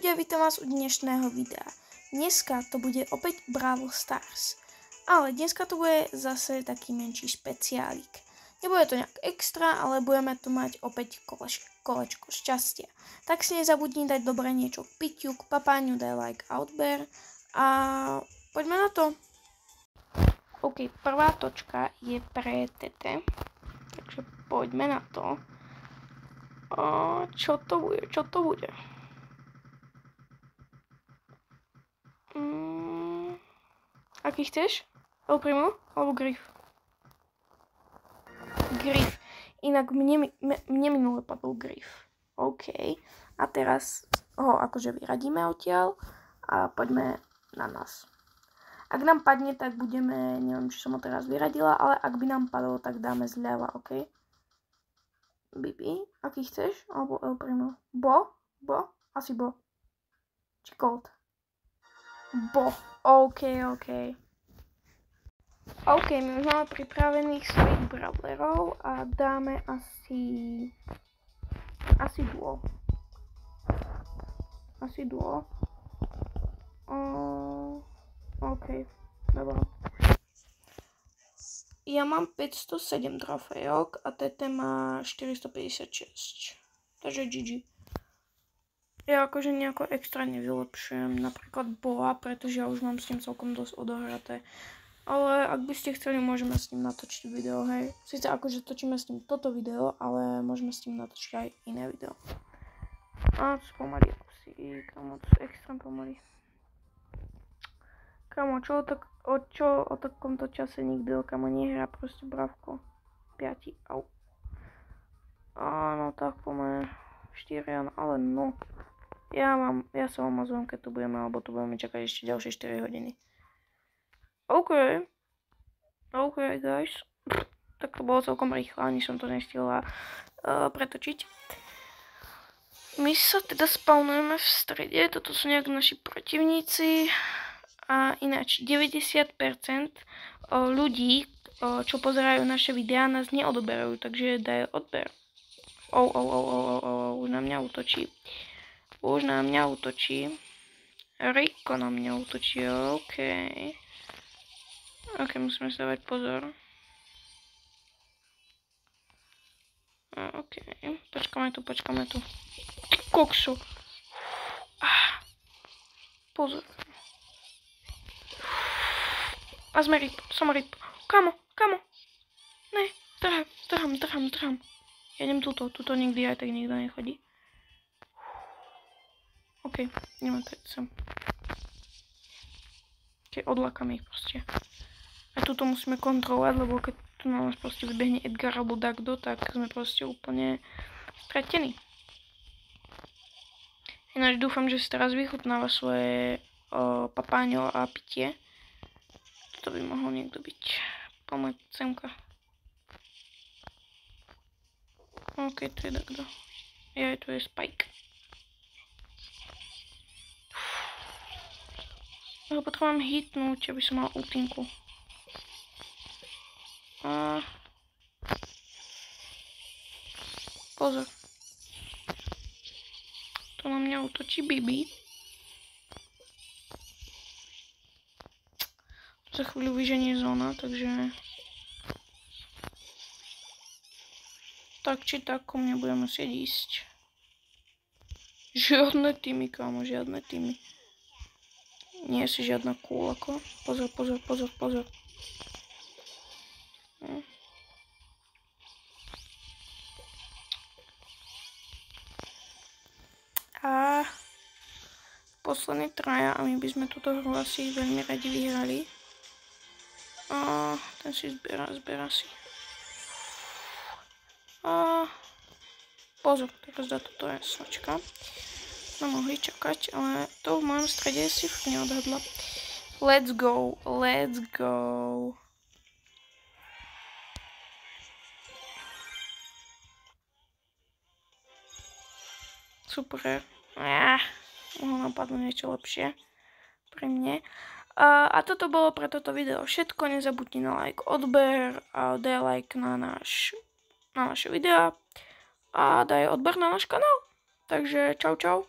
ľudia, vítam vás u dnešného videa. Dneska to bude opäť Brawl Stars. Ale dneska to bude zase taký menší špeciálik. Nebude to nejak extra, ale budeme tu mať opäť kolečko šťastia. Tak si nezabudni dať dobre niečo k piťu, k papáňu, daj like outbear a poďme na to. OK, prvá točka je pre Tete, takže poďme na to. Čo to bude? Aký chceš? El Primo alebo Griff? Griff. Inak mne minule padol Griff. OK. A teraz ho akože vyradíme odtiaľ a poďme na nás. Ak nám padne, tak budeme, neviem, či som ho teraz vyradila, ale ak by nám padlo, tak dáme zľava, OK? Bibi, aký chceš? Alebo El Primo? Bo? Asi Bo. Či Colt? Bo. OK. OK, my už máme pripravených svojich brawlerov a dáme asi duo. OK, dobro. Ja mám 507 trofejok a Tete má 456. Takže GG. Ja akože nejako extra nevylepšujem napríklad Boa, pretože ja už mám s ním celkom dosť odohraté. Ale ak by ste chceli, môžeme s ním natočiť video, hej. Sice akože točíme s ním toto video, ale môžeme s ním natočiť aj iné video. A to spomalí asi, kamo, to sú extra pomalí. Kamo, čo o takomto čase nikto, kamo, nehrá proste bravko. 5, au. Áno, tak pomaly 4, ale no. Ja sa vám ozvem, keď tu budeme, alebo tu budeme čakať ešte ďalšie 4 hodiny. OK, guys. Tak to bolo celkom rýchlo, ani som to nestihla pretočiť. My sa teda spawnujeme v strede, toto sú nejak naši protivníci. A ináč 90% ľudí, čo pozerajú naše videá, nás neodoberajú, takže daj odber. Už na mňa útočí. Rico na mňa útočí, OK. OK, musíme sa dávať pozor. OK, počkáme tu. Ty koksu. Pozor. A som rip. Kamo. Ne, trhám. Ja idem tuto nikdy aj tak nikto nechodí. OK, ideme teď sem. OK, odlákame ich proste. A tuto musíme kontrolovať, lebo keď tu na nás proste vybehne Edgar alebo Dagdo, tak sme proste úplne stratení. Ináč dúfam, že si teraz vychutnáva svoje papáňo a pitie. To by mohol niekto byť. Poďme semka. OK, tu je Dagdo. Tu je Spike. Ja potrebujem hitnúť, aby som mal ultinku. Pozor. Tu na mňa útočí Bibi. Za chvíľu vyženie zóna, takže... Tak či tak, ko mne budem musieť ísť. Žiadne týmy, kámo, žiadne týmy. Nie si žiadna kúlako. Pozor. A posledný traja a my by sme túto hru asi veľmi radi vyhrali. Ten si zbiera si. Pozor, teraz dá toto jaslačka. No mohli čakať, ale to v mojom strede si neodhadla. Let's go. Super. Mohlo napadnúť niečo lepšie pre mne. A toto bolo pre toto video všetko. Nezabudni na like, odber, a daj like na naše videá a daj odber na náš kanál. Takže čau.